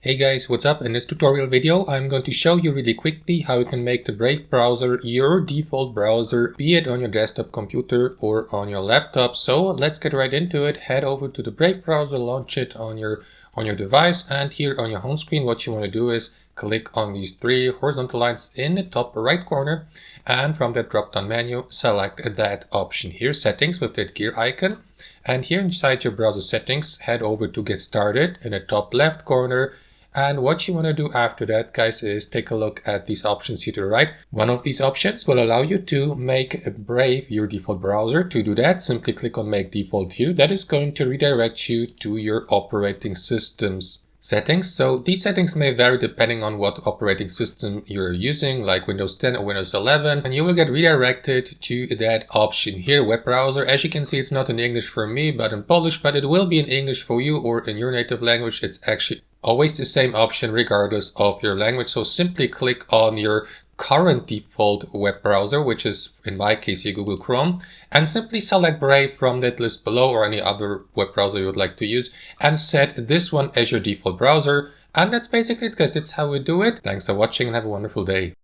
Hey guys, what's up? In this tutorial video, I'm going to show you really quickly how you can make the Brave browser your default browser, be it on your desktop computer or on your laptop. So let's get right into it. Head over to the Brave browser, launch it on your device, and here on your home screen, what you want to do is click on these three horizontal lines in the top right corner, and from that drop-down menu, select that option here, settings, with that gear icon. And here inside your browser settings, head over to get started in the top left corner. And what you want to do after that, guys, is take a look at these options here to the right. One of these options will allow you to make Brave your default browser. To do that, simply click on Make Default here. That is going to redirect you to your operating system's settings. So these settings may vary depending on what operating system you're using, like Windows 10 or Windows 11, and you will get redirected to that option here, web browser. As you can see, it's not in English for me, but in Polish, but it will be in English for you, or in your native language. It's actually always the same option regardless of your language. So simply click on your current default web browser, which is in my case here Google Chrome, and simply select Brave from that list below, or any other web browser you would like to use, and set this one as your default browser. And that's basically it, guys. That's how we do it. Thanks for watching and have a wonderful day.